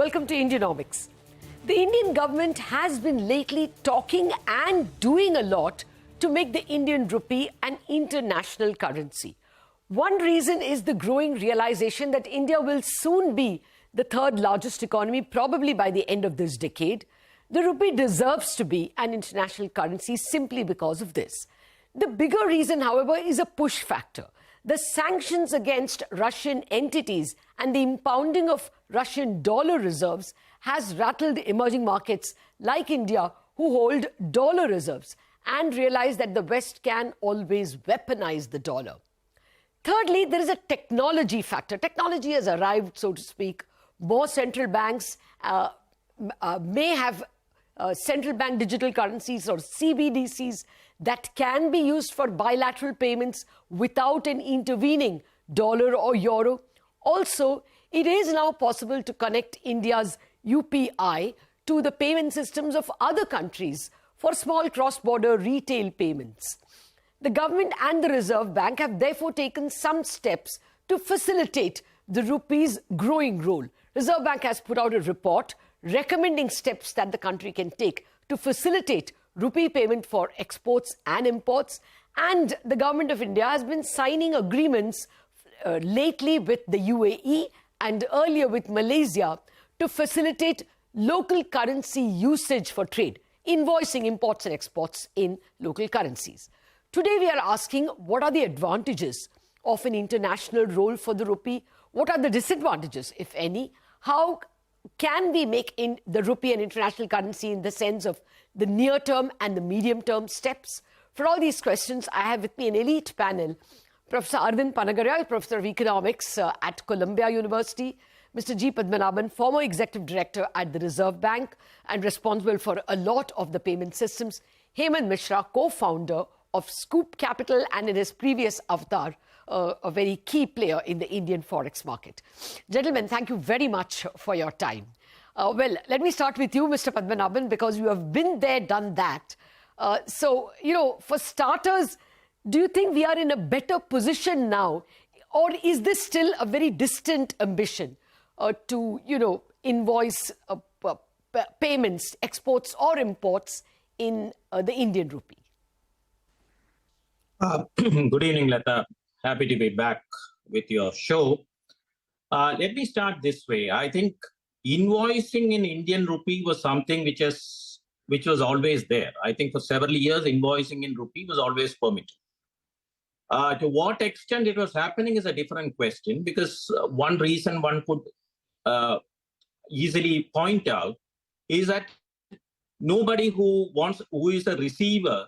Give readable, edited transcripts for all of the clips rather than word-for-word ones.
Welcome to Indianomics. The Indian government has been lately talking and doing a lot to make the Indian rupee an international currency. One reason is the growing realization that India will soon be the third largest economy, probably by the end of this decade. The rupee deserves to be an international currency simply because of this. The bigger reason, however, is a push factor. The sanctions against Russian entities and the impounding of Russian dollar reserves has rattled emerging markets like India, who hold dollar reserves and realize that the West can always weaponize the dollar. Thirdly, there is a technology factor. Technology has arrived, so to speak. More central banks may have central bank digital currencies or CBDCs that can be used for bilateral payments without an intervening dollar or euro. Also, it is now possible to connect India's UPI to the payment systems of other countries for small cross-border retail payments. The government and the Reserve Bank have therefore taken some steps to facilitate the rupee's growing role. Reserve Bank has put out a report recommending steps that the country can take to facilitate rupee payment for exports and imports. And the government of India has been signing agreements lately with the UAE and earlier with Malaysia to facilitate local currency usage for trade, invoicing imports and exports in local currencies. Today we are asking, what are the advantages of an international role for the rupee? What are the disadvantages, if any? How can we make the rupee an international currency in the sense of the near-term and the medium-term steps? For all these questions, I have with me an elite panel. Professor Arvind, Panagariya, Professor of Economics at Columbia University. Mr. G. Padmanabhan, former Executive Director at the Reserve Bank and responsible for a lot of the payment systems. Hemant Mishra, co-founder of SCUBE Capital and in his previous avatar, a very key player in the Indian forex market. Gentlemen, thank you very much for your time. Well, let me start with you, Mr. Padmanabhan, because you have been there, done that. So, for starters, do you think we are in a better position now, or is this still a very distant ambition to, invoice payments, exports or imports in the Indian rupee? Good evening, Latha. Happy to be back with your show. Let me start this way. I think invoicing in Indian rupee was something which was always there. I think for several years, invoicing in rupee was always permitted. To what extent it was happening is a different question, because one reason one could easily point out is that nobody who is a receiver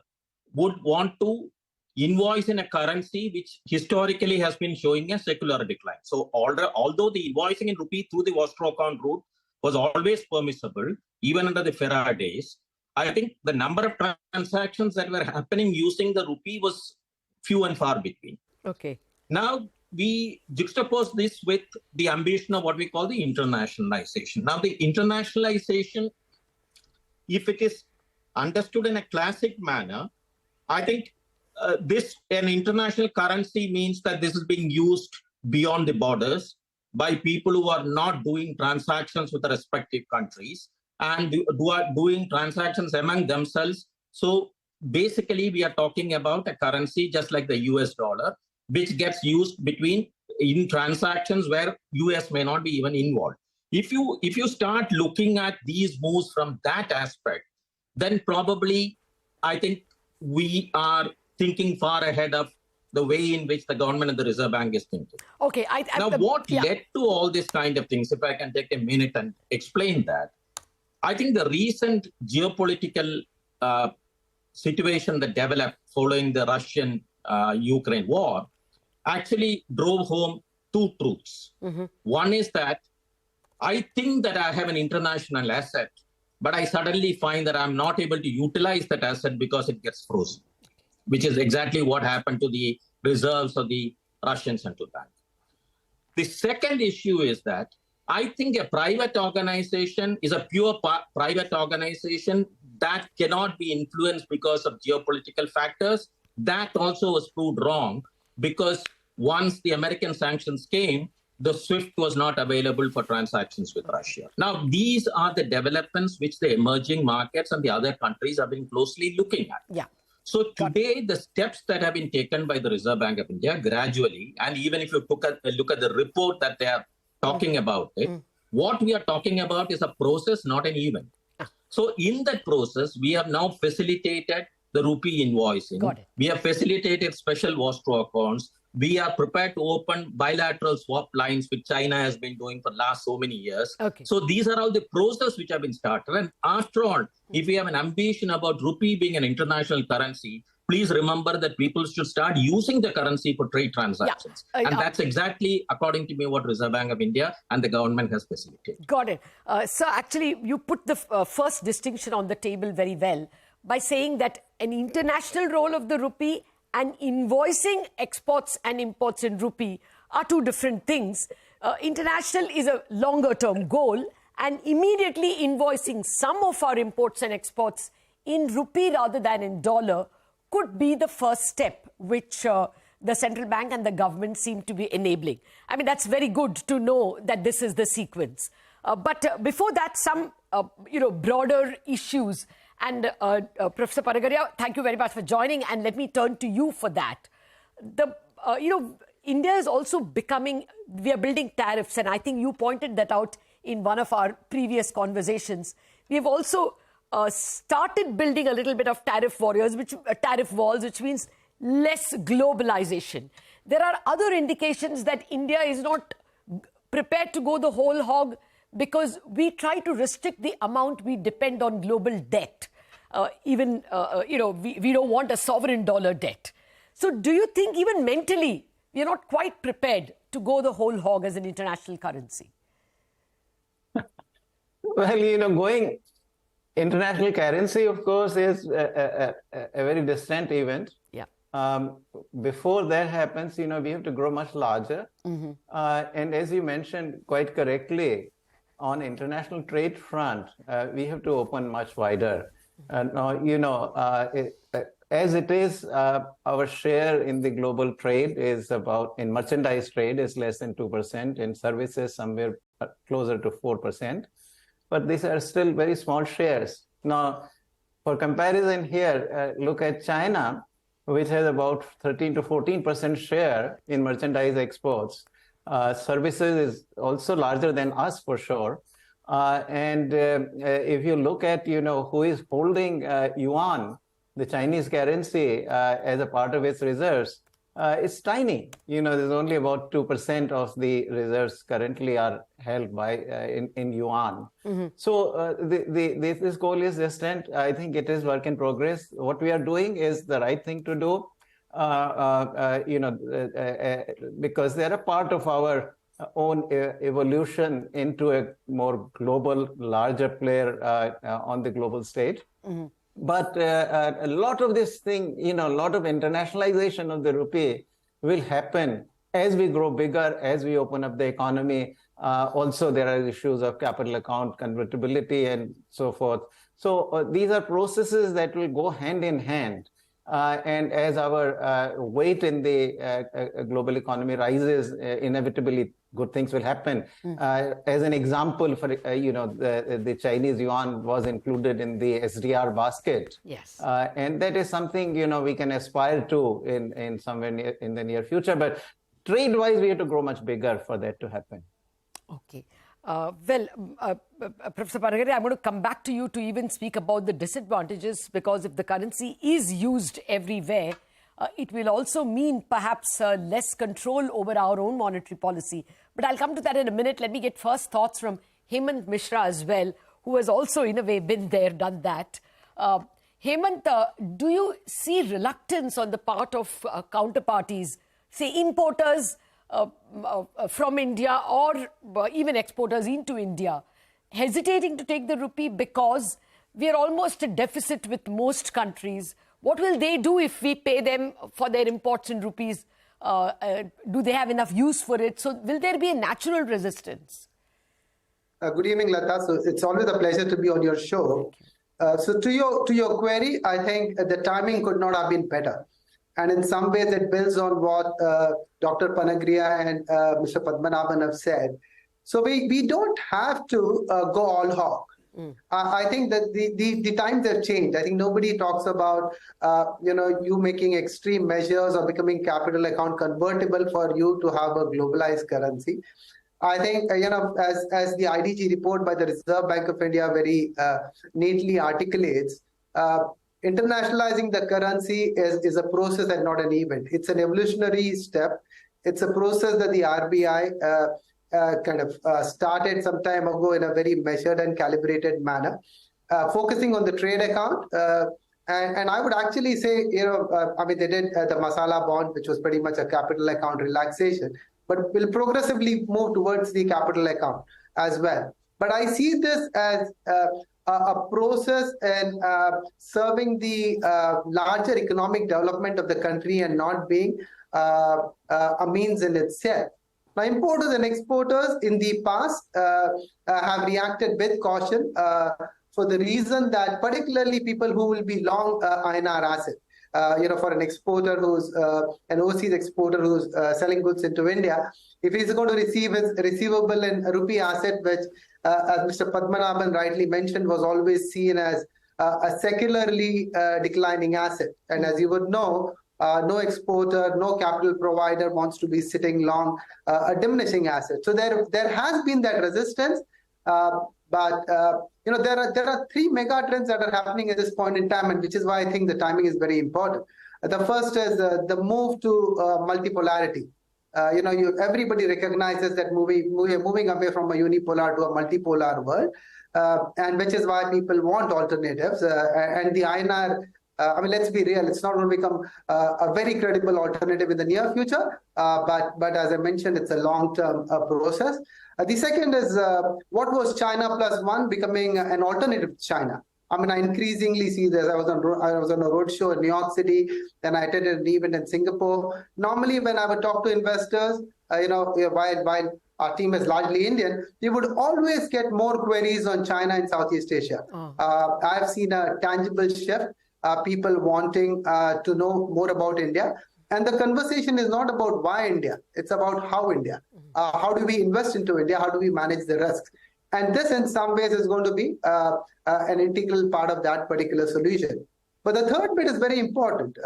would want to invoice in a currency which historically has been showing a secular decline. So although the invoicing in rupee through the Vostro account route was always permissible, even under the FERA days, I think the number of transactions that were happening using the rupee was few and far between. Okay. Now we juxtapose this with the ambition of what we call the internationalization. Now the internationalization, if it is understood in a classic manner, I think an international currency means that this is being used beyond the borders by people who are not doing transactions with the respective countries and who are doing transactions among themselves. So basically, we are talking about a currency just like the US dollar, which gets used in transactions where US may not be even involved. If you start looking at these moves from that aspect, then probably I think we are thinking far ahead of the way in which the government and the Reserve Bank is thinking. Okay. What led to all this kind of things, if I can take a minute and explain that, I think the recent geopolitical situation that developed following the Russian-Ukraine war actually drove home two truths. Mm-hmm. One is that I think that I have an international asset, but I suddenly find that I'm not able to utilize that asset because it gets frozen, which is exactly what happened to the reserves of the Russian central bank. The second issue is that I think a private organization is a pure private organization that cannot be influenced because of geopolitical factors. That also was proved wrong, because once the American sanctions came, the SWIFT was not available for transactions with Russia. Now, these are the developments which the emerging markets and the other countries have been closely looking at. Yeah. So today, the steps that have been taken by the Reserve Bank of India gradually, and even if you look at the report that they are talking about it, what we are talking about is a process, not an event. So in that process, we have now facilitated the rupee invoicing. We have facilitated special escrow accounts. We are prepared to open bilateral swap lines, which China has been doing for the last so many years. So these are all the processes which have been started. And after all, if we have an ambition about rupee being an international currency, please remember that people should start using the currency for trade transactions. And that's exactly, according to me, what Reserve Bank of India and the government has facilitated. Got it. So actually, you put the first distinction on the table very well by saying that an international role of the rupee and invoicing exports and imports in rupee are two different things. International is a longer term goal, and immediately invoicing some of our imports and exports in rupee rather than in dollar could be the first step, which the central bank and the government seem to be enabling. I mean, that's very good to know that this is the sequence. But before that, some broader issues. And Professor Panagariya, thank you very much for joining. And let me turn to you for that. India is also we are building tariffs. And I think you pointed that out in one of our previous conversations. We have also started building a little bit of tariff walls, which means less globalization. There are other indications that India is not prepared to go the whole hog, because we try to restrict the amount we depend on global debt. We don't want a sovereign dollar debt. So do you think even mentally we are not quite prepared to go the whole hog as an international currency? Well, going international currency, of course, is a very distant event. Yeah. Before that happens, we have to grow much larger. And as you mentioned quite correctly, on international trade front, we have to open much wider. Now, as it is, our share in the global trade is in merchandise trade is less than 2%, in services somewhere closer to 4%. But these are still very small shares. Now, for comparison here, look at China, which has about 13 to 14% share in merchandise exports. Services is also larger than us for sure. And if you look at, who is holding yuan, the Chinese currency, as a part of its reserves, it's tiny. There's only about 2% of the reserves currently are held by in yuan. So this goal is distant. I think it is work in progress. What we are doing is the right thing to do. Because they're a part of our own evolution into a more global, larger player on the global stage. But a lot of this thing, a lot of internationalization of the rupee will happen as we grow bigger, as we open up the economy. Also, there are issues of capital account convertibility and so forth. So these are processes that will go hand in hand. And as our weight in the global economy rises, inevitably good things will happen. As an example, for the Chinese yuan was included in the SDR basket. Yes. And that is something we can aspire to in somewhere in the near future. But trade-wise, we have to grow much bigger for that to happen. Okay. Professor Panagariya, I'm going to come back to you to even speak about the disadvantages, because if the currency is used everywhere, it will also mean perhaps less control over our own monetary policy. But I'll come to that in a minute. Let me get first thoughts from Hemant Mishra as well, who has also in a way been there, done that. Hemant, do you see reluctance on the part of counterparties, say importers from India or even exporters into India, hesitating to take the rupee because we are almost a deficit with most countries? What will they do if we pay them for their imports in rupees? Do they have enough use for it? So will there be a natural resistance? Good evening, Latha. So it's always a pleasure to be on your show. So to your query, I think the timing could not have been better. And in some ways, it builds on what Dr. Panagariya and Mr. Padmanabhan have said. So we don't have to go all hog. I think that the times have changed. I think nobody talks about you making extreme measures or becoming capital account convertible for you to have a globalized currency. I think as the IDG report by the Reserve Bank of India very neatly articulates, internationalizing the currency is a process and not an event. It's an evolutionary step. It's a process that the RBI started some time ago in a very measured and calibrated manner, focusing on the trade account. And I would actually say, they did the Masala bond, which was pretty much a capital account relaxation, but will progressively move towards the capital account as well. But I see this as a process and serving the larger economic development of the country and not being a means in itself. Now, importers and exporters in the past have reacted with caution for the reason that particularly people who will be long INR asset, for an exporter who's an overseas exporter who's selling goods into India, if he's going to receive his receivable in rupee asset, which as Mr. Padmanabhan rightly mentioned, was always seen as a secularly declining asset. And as you would know, no exporter, no capital provider wants to be sitting long a diminishing asset. So there has been that resistance, but there are three mega trends that are happening at this point in time, and which is why I think the timing is very important. The first is the move to multipolarity. Everybody recognizes that moving away from a unipolar to a multipolar world, and which is why people want alternatives. And the INR, let's be real, it's not going to become a very credible alternative in the near future, but as I mentioned, it's a long-term process. The second is what was China plus one becoming an alternative to China. I increasingly see this. I was on a roadshow in New York City, then I attended an event in Singapore. Normally, when I would talk to investors, while our team is largely Indian, we would always get more queries on China and Southeast Asia. I've seen a tangible shift, people wanting to know more about India. And the conversation is not about why India, it's about how India. How do we invest into India? How do we manage the risks? And this, in some ways, is going to be an integral part of that particular solution. But the third bit is very important.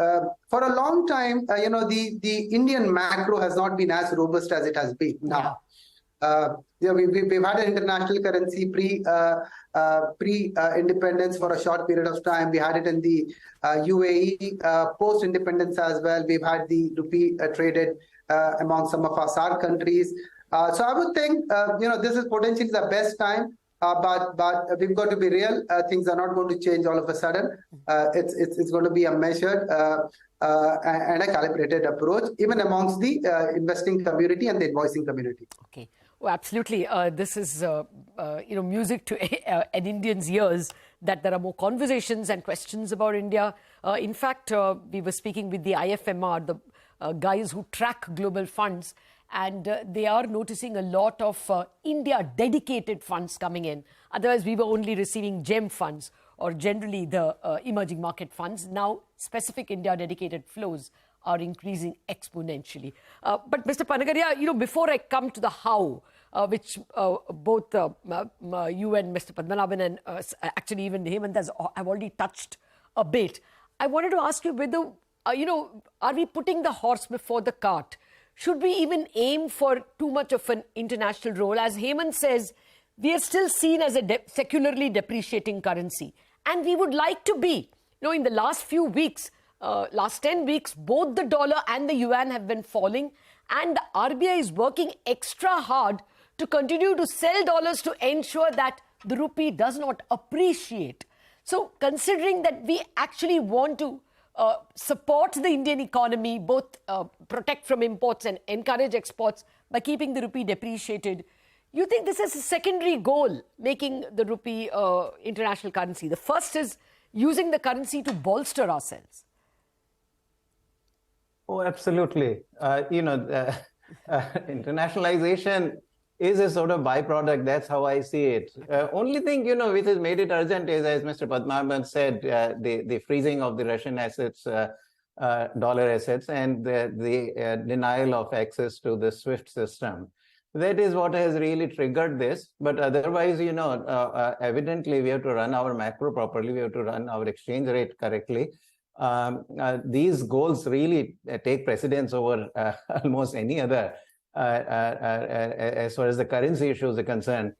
For a long time, the Indian macro has not been as robust as it has been now. We've had an international currency pre-independence for a short period of time. We had it in the UAE post-independence as well. We've had the rupee traded among some of our SAARC countries. So I would think, this is potentially the best time, but we've got to be real. Things are not going to change all of a sudden. It's going to be a measured and a calibrated approach, even amongst the investing community and the invoicing community. Okay. Well, absolutely. This is, music to an Indian's ears, that there are more conversations and questions about India. In fact, we were speaking with the IFMR, the guys who track global funds, and they are noticing a lot of India-dedicated funds coming in. Otherwise, we were only receiving GEM funds, or generally the emerging market funds. Now, specific India-dedicated flows are increasing exponentially. But Mr. Panagariya, before I come to the how, which both you and Mr. Padmanabhan and actually even Hemant have already touched a bit, I wanted to ask you whether, are we putting the horse before the cart? Should we even aim for too much of an international role? As Hemant says, we are still seen as a secularly depreciating currency. And we would like to be. In the last few weeks, last 10 weeks, both the dollar and the yuan have been falling. And the RBI is working extra hard to continue to sell dollars to ensure that the rupee does not appreciate. So considering that we actually want to support the Indian economy, both protect from imports and encourage exports by keeping the rupee depreciated, you think this is a secondary goal, making the rupee international currency? The first is using the currency to bolster ourselves. Oh, absolutely. Internationalization is a sort of byproduct. That's how I see it. Only thing, which has made it urgent is, as Mr. Padmanabhan said, the freezing of the Russian assets dollar assets and the denial of access to the SWIFT system. That is what has really triggered this. But otherwise, evidently we have to run our macro properly. We have to run our exchange rate correctly. These goals really take precedence over almost any other as far as the currency issues are concerned.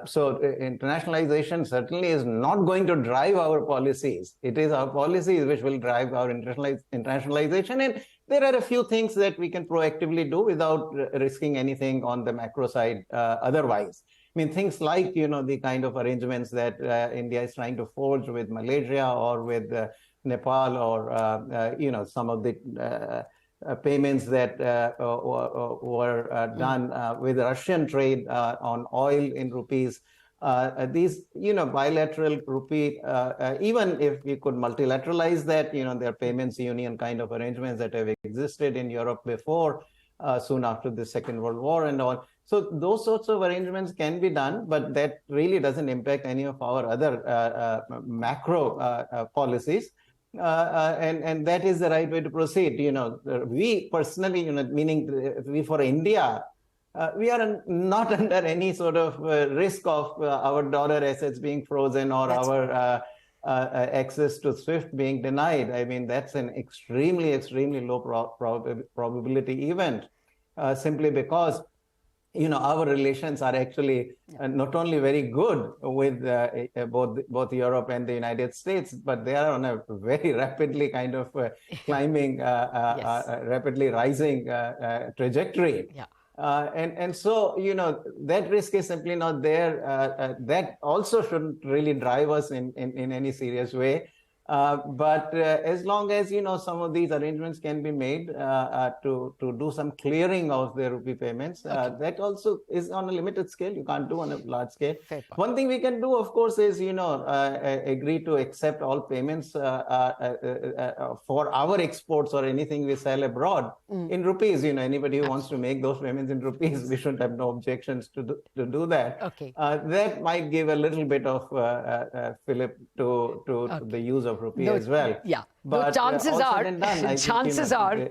So internationalization certainly is not going to drive our policies. It is our policies which will drive our internationalization. And there are a few things that we can proactively do without risking anything on the macro side otherwise. I mean, things like, the kind of arrangements that India is trying to forge with Malaysia or with Nepal or, some of the payments that were done with Russian trade on oil in rupees. These, bilateral rupee, even if we could multilateralize that, there are payments union kind of arrangements that have existed in Europe before, soon after the Second World War and all. So those sorts of arrangements can be done, but that really doesn't impact any of our other macro policies. And that is the right way to proceed. We personally, meaning we for India, we are not under any sort of risk of our dollar assets being frozen or our access to SWIFT being denied. I mean, that's an extremely, extremely low probability event, simply because our relations are actually not only very good with both Europe and the United States, but they are on a very rapidly kind of climbing, rapidly rising trajectory. Yeah. And so, that risk is simply not there. That also shouldn't really drive us in any serious way. But as long as, some of these arrangements can be made to do some clearing of the rupee payments, that also is on a limited scale. You can't do on a large scale. One thing we can do, of course, is, agree to accept all payments for our exports or anything we sell abroad in rupees. Anybody who wants to make those payments in rupees, we should have no objections to do that. Okay. That might give a little bit of fillip to the use of rupee as well. Yeah. But chances are, chances are, the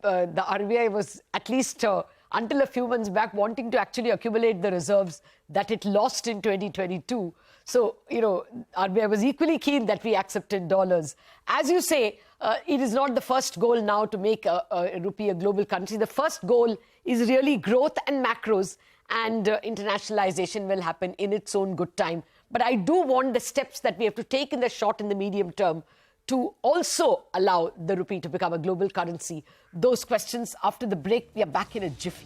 RBI was at least until a few months back wanting to actually accumulate the reserves that it lost in 2022. So, RBI was equally keen that we accepted dollars. As you say, it is not the first goal now to make rupee a global country. The first goal is really growth and macros, and internationalization will happen in its own good time. But I do want the steps that we have to take in the short and the medium term to also allow the rupee to become a global currency. Those questions after the break. We are back in a jiffy.